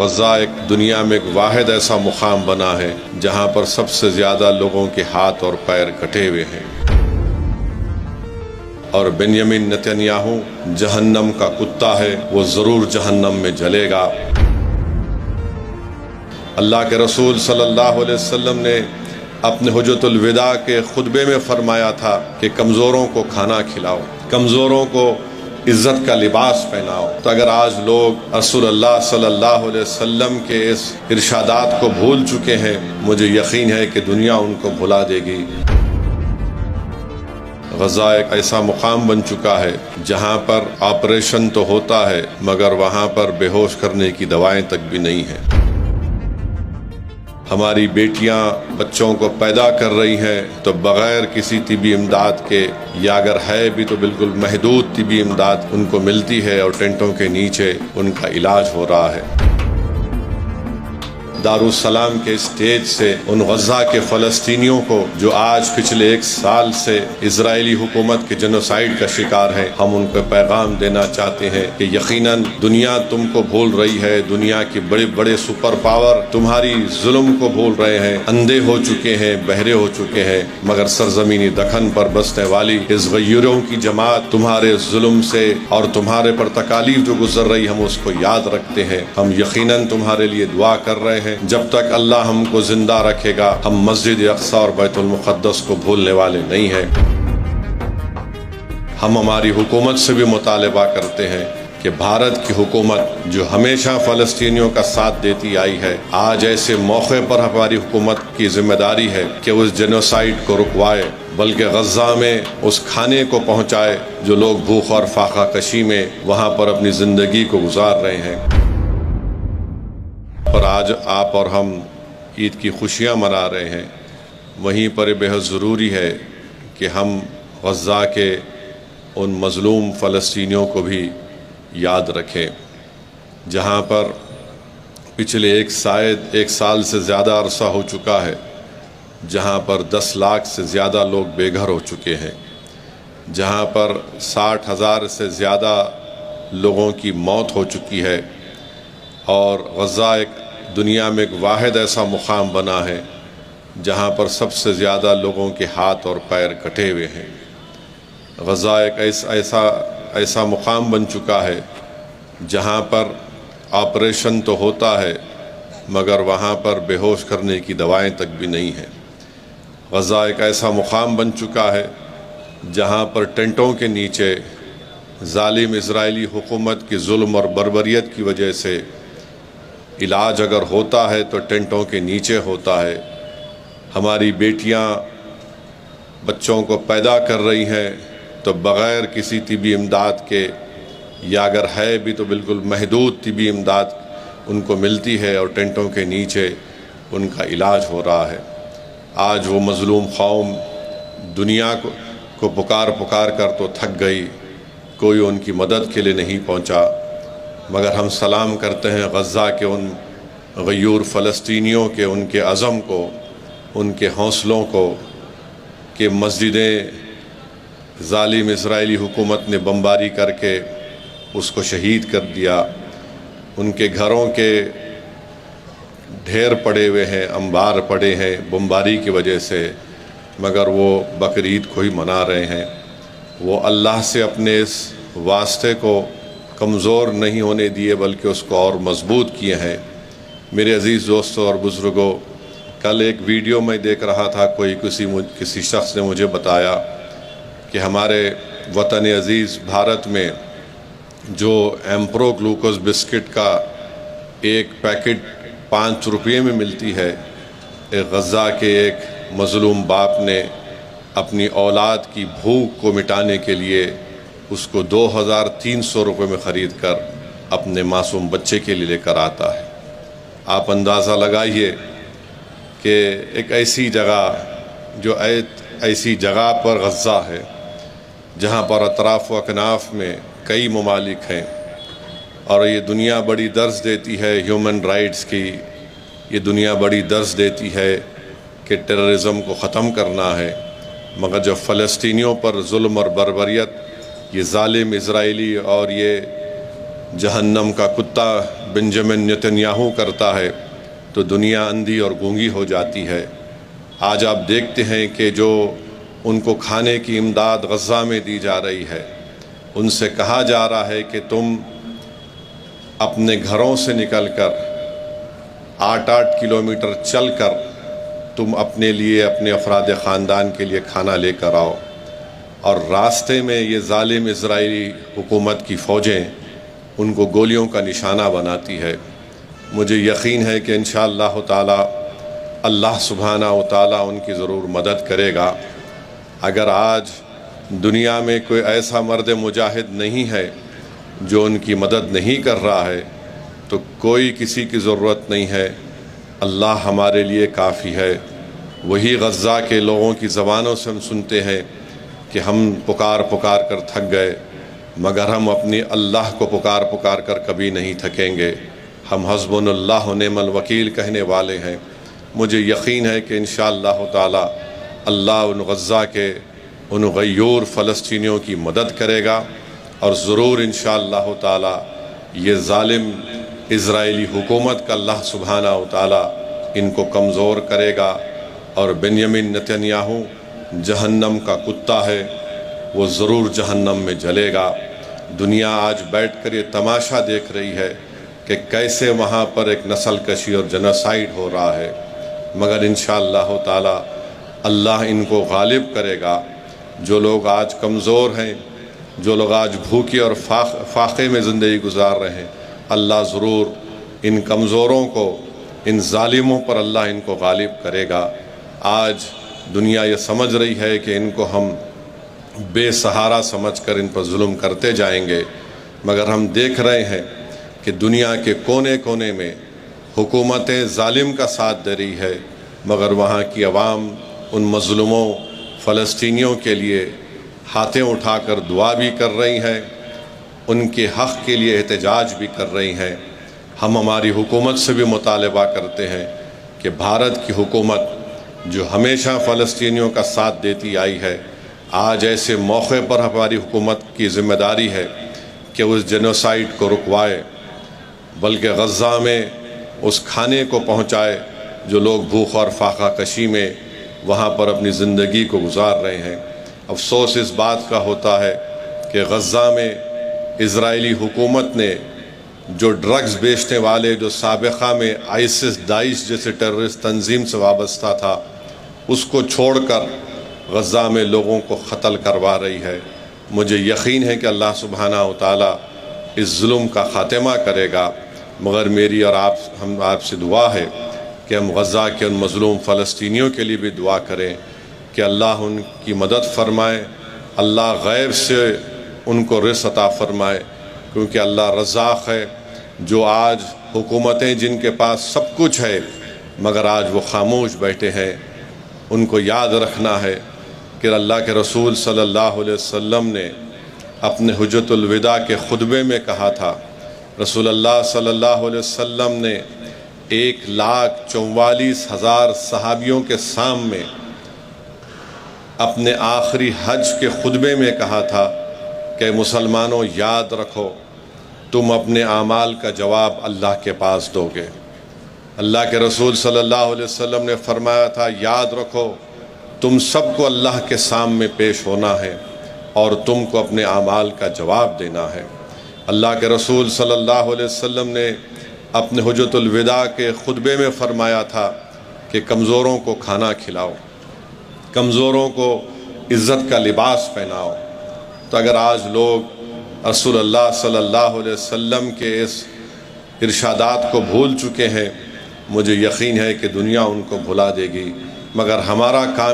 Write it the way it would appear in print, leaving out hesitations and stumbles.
غزہ ایک دنیا میں ایک واحد ایسا مقام بنا ہے جہاں پر سب سے زیادہ لوگوں کے ہاتھ اور پیر کٹے ہوئے ہیں، اور بنیامین نتنیاہو جہنم کا کتا ہے، وہ ضرور جہنم میں جلے گا۔ اللہ کے رسول صلی اللہ علیہ وسلم نے اپنے حجۃ الوداع کے خطبے میں فرمایا تھا کہ کمزوروں کو کھانا کھلاؤ، کمزوروں کو عزت کا لباس پہناؤ۔ تو اگر آج لوگ رسول اللہ صلی اللہ علیہ وسلم کے اس ارشادات کو بھول چکے ہیں، مجھے یقین ہے کہ دنیا ان کو بھلا دے گی۔ غزہ ایک ایسا مقام بن چکا ہے جہاں پر آپریشن تو ہوتا ہے مگر وہاں پر بے ہوش کرنے کی دوائیں تک بھی نہیں ہیں۔ ہماری بیٹیاں بچوں کو پیدا کر رہی ہیں تو بغیر کسی طبی امداد کے، یا اگر ہے بھی تو بالکل محدود طبی امداد ان کو ملتی ہے، اور ٹینٹوں کے نیچے ان کا علاج ہو رہا ہے۔ دارالسلام کے اسٹیج سے ان غزہ کے فلسطینیوں کو جو آج پچھلے 1 سال سے اسرائیلی حکومت کے جنوسائیڈ کا شکار ہیں، ہم ان کو پیغام دینا چاہتے ہیں کہ یقیناً دنیا تم کو بھول رہی ہے، دنیا کے بڑے بڑے سپر پاور تمہاری ظلم کو بھول رہے ہیں، اندھے ہو چکے ہیں، بہرے ہو چکے ہیں، مگر سرزمینی دکن پر بسنے والی اس غیوروں کی جماعت تمہارے ظلم سے اور تمہارے پر تکالیف جو گزر رہی ہم اس کو یاد رکھتے ہیں۔ ہم یقیناً تمہارے لیے دعا کر رہے ہیں۔ جب تک اللہ ہم کو زندہ رکھے گا، ہم مسجد اقصی اور بیت المقدس کو بھولنے والے نہیں ہیں۔ ہم ہماری حکومت سے بھی مطالبہ کرتے ہیں کہ بھارت کی حکومت جو ہمیشہ فلسطینیوں کا ساتھ دیتی آئی ہے، آج ایسے موقع پر ہماری حکومت کی ذمہ داری ہے کہ وہ اس جنوسائیڈ کو رکوائے، بلکہ غزہ میں اس کھانے کو پہنچائے جو لوگ بھوک اور فاقہ کشی میں وہاں پر اپنی زندگی کو گزار رہے ہیں۔ اور آج آپ اور ہم عید کی خوشیاں منا رہے ہیں، وہیں پر بے حد ضروری ہے کہ ہم غزہ کے ان مظلوم فلسطینیوں کو بھی یاد رکھیں، جہاں پر پچھلے 1 سال سے زیادہ عرصہ ہو چکا ہے، جہاں پر 10 لاکھ سے زیادہ لوگ بے گھر ہو چکے ہیں، جہاں پر 60,000 سے زیادہ لوگوں کی موت ہو چکی ہے، اور غزہ ایک دنیا میں ایک واحد ایسا مقام بنا ہے جہاں پر سب سے زیادہ لوگوں کے ہاتھ اور پیر کٹے ہوئے ہیں۔ غزہ ایک ایسا مقام بن چکا ہے جہاں پر آپریشن تو ہوتا ہے مگر وہاں پر بے ہوش کرنے کی دوائیں تک بھی نہیں ہیں۔ غزہ ایک ایسا مقام بن چکا ہے جہاں پر ٹینٹوں کے نیچے ظالم اسرائیلی حکومت کی ظلم اور بربریت کی وجہ سے علاج اگر ہوتا ہے تو ٹینٹوں کے نیچے ہوتا ہے۔ ہماری بیٹیاں بچوں کو پیدا کر رہی ہیں تو بغیر کسی طبی امداد کے، یا اگر ہے بھی تو بالکل محدود طبی امداد ان کو ملتی ہے، اور ٹینٹوں کے نیچے ان کا علاج ہو رہا ہے۔ آج وہ مظلوم قوم دنیا کو پکار کر تو تھک گئی، کوئی ان کی مدد کے لیے نہیں پہنچا، مگر ہم سلام کرتے ہیں غزہ کے ان غیور فلسطینیوں کے، ان کے عزم کو، ان کے حوصلوں کو، کہ مسجدیں ظالم اسرائیلی حکومت نے بمباری کر کے اس کو شہید کر دیا، ان کے گھروں کے ڈھیر پڑے ہوئے ہیں، انبار پڑے ہیں بمباری کی وجہ سے، مگر وہ بقرعید کو ہی منا رہے ہیں۔ وہ اللہ سے اپنے اس واسطے کو کمزور نہیں ہونے دیے بلکہ اس کو اور مضبوط کیے ہیں۔ میرے عزیز دوستوں اور بزرگوں، کل ایک ویڈیو میں دیکھ رہا تھا، کسی شخص نے مجھے بتایا کہ ہمارے وطن عزیز بھارت میں جو ایمپرو گلوکوز بسکٹ کا ایک پیکٹ 5 روپے میں ملتی ہے، ایک غزہ کے ایک مظلوم باپ نے اپنی اولاد کی بھوک کو مٹانے کے لیے اس کو 2,300 روپے میں خرید کر اپنے معصوم بچے کے لیے لے کر آتا ہے۔ آپ اندازہ لگائیے کہ ایک ایسی جگہ جو ایسی جگہ پر غزہ ہے جہاں پر اطراف و اکناف میں کئی ممالک ہیں، اور یہ دنیا بڑی درس دیتی ہے ہیومن رائٹس کی، یہ دنیا بڑی درس دیتی ہے کہ ٹیررزم کو ختم کرنا ہے، مگر جب فلسطینیوں پر ظلم اور بربریت یہ ظالم اسرائیلی اور یہ جہنم کا کتا بنجمن نیتنیاہو کرتا ہے تو دنیا اندھی اور گونگی ہو جاتی ہے۔ آج آپ دیکھتے ہیں کہ جو ان کو کھانے کی امداد غزہ میں دی جا رہی ہے، ان سے کہا جا رہا ہے کہ تم اپنے گھروں سے نکل کر 8 کلومیٹر چل کر تم اپنے لیے، اپنے افراد خاندان کے لیے کھانا لے کر آؤ، اور راستے میں یہ ظالم اسرائیلی حکومت کی فوجیں ان کو گولیوں کا نشانہ بناتی ہے۔ مجھے یقین ہے کہ انشاءاللہ تعالی اللہ سبحانہ و تعالی ان کی ضرور مدد کرے گا۔ اگر آج دنیا میں کوئی ایسا مرد مجاہد نہیں ہے جو ان کی مدد نہیں کر رہا ہے، تو کوئی کسی کی ضرورت نہیں ہے، اللہ ہمارے لیے کافی ہے۔ وہی غزہ کے لوگوں کی زبانوں سے ہم سنتے ہیں کہ ہم پکار پکار کر تھک گئے، مگر ہم اپنی اللہ کو پکار پکار کر کبھی نہیں تھکیں گے۔ ہم حسبنا اللہ و نعم الوکیل کہنے والے ہیں۔ مجھے یقین ہے کہ انشاءاللہ تعالی اللہ ان غزہ کے ان غیور فلسطینیوں کی مدد کرے گا، اور ضرور انشاءاللہ تعالی یہ ظالم اسرائیلی حکومت کا اللہ سبحانہ و تعالی ان کو کمزور کرے گا، اور بنیامین نتنیاہو جہنم کا کتا ہے، وہ ضرور جہنم میں جلے گا۔ دنیا آج بیٹھ کر یہ تماشا دیکھ رہی ہے کہ کیسے وہاں پر ایک نسل کشی اور جنوسائیڈ ہو رہا ہے، مگر انشاءاللہ تعالی اللہ ان کو غالب کرے گا۔ جو لوگ آج کمزور ہیں، جو لوگ آج بھوکے اور فاقے میں زندگی گزار رہے ہیں، اللہ ضرور ان کمزوروں کو، ان ظالموں پر اللہ ان کو غالب کرے گا۔ آج دنیا یہ سمجھ رہی ہے کہ ان کو ہم بے سہارا سمجھ کر ان پر ظلم کرتے جائیں گے، مگر ہم دیکھ رہے ہیں کہ دنیا کے کونے کونے میں حکومت ظالم کا ساتھ دے رہی ہے، مگر وہاں کی عوام ان مظلوموں فلسطینیوں کے لیے ہاتھیں اٹھا کر دعا بھی کر رہی ہیں، ان کے حق کے لیے احتجاج بھی کر رہی ہیں۔ ہم ہماری حکومت سے بھی مطالبہ کرتے ہیں کہ بھارت کی حکومت جو ہمیشہ فلسطینیوں کا ساتھ دیتی آئی ہے، آج ایسے موقع پر ہماری حکومت کی ذمہ داری ہے کہ اس جنوسائیڈ کو رکوائے، بلکہ غزہ میں اس کھانے کو پہنچائے جو لوگ بھوک اور فاقہ کشی میں وہاں پر اپنی زندگی کو گزار رہے ہیں۔ افسوس اس بات کا ہوتا ہے کہ غزہ میں اسرائیلی حکومت نے جو ڈرگز بیچنے والے، جو سابقہ میں آئسس، داعش جیسے ٹیررسٹ تنظیم سے وابستہ تھا، اس کو چھوڑ کر غزہ میں لوگوں کو قتل کروا رہی ہے۔ مجھے یقین ہے کہ اللہ سبحانہ و تعالی اس ظلم کا خاتمہ کرے گا، مگر میری اور آپ سے دعا ہے کہ ہم غزہ کے ان مظلوم فلسطینیوں کے لیے بھی دعا کریں کہ اللہ ان کی مدد فرمائے، اللہ غیب سے ان کو رزق عطا فرمائے، کیونکہ اللہ رزاق ہے۔ جو آج حکومتیں جن کے پاس سب کچھ ہے مگر آج وہ خاموش بیٹھے ہیں، ان کو یاد رکھنا ہے کہ اللہ کے رسول صلی اللہ علیہ وسلم نے اپنے حجۃ الوداع کے خطبے میں کہا تھا، رسول اللہ صلی اللہ علیہ وسلم نے 1,44,000 صحابیوں کے سامنے اپنے آخری حج کے خطبے میں کہا تھا کہ مسلمانوں یاد رکھو، تم اپنے اعمال کا جواب اللہ کے پاس دو گے۔ اللہ کے رسول صلی اللہ علیہ وسلم نے فرمایا تھا، یاد رکھو تم سب کو اللہ کے سامنے پیش ہونا ہے اور تم کو اپنے اعمال کا جواب دینا ہے۔ اللہ کے رسول صلی اللہ علیہ وسلم نے اپنے حجۃ الوداع کے خطبے میں فرمایا تھا کہ کمزوروں کو کھانا کھلاؤ، کمزوروں کو عزت کا لباس پہناؤ۔ تو اگر آج لوگ رسول اللہ صلی اللہ علیہ وسلم کے اس ارشادات کو بھول چکے ہیں، مجھے یقین ہے کہ دنیا ان کو بھلا دے گی، مگر ہمارا کام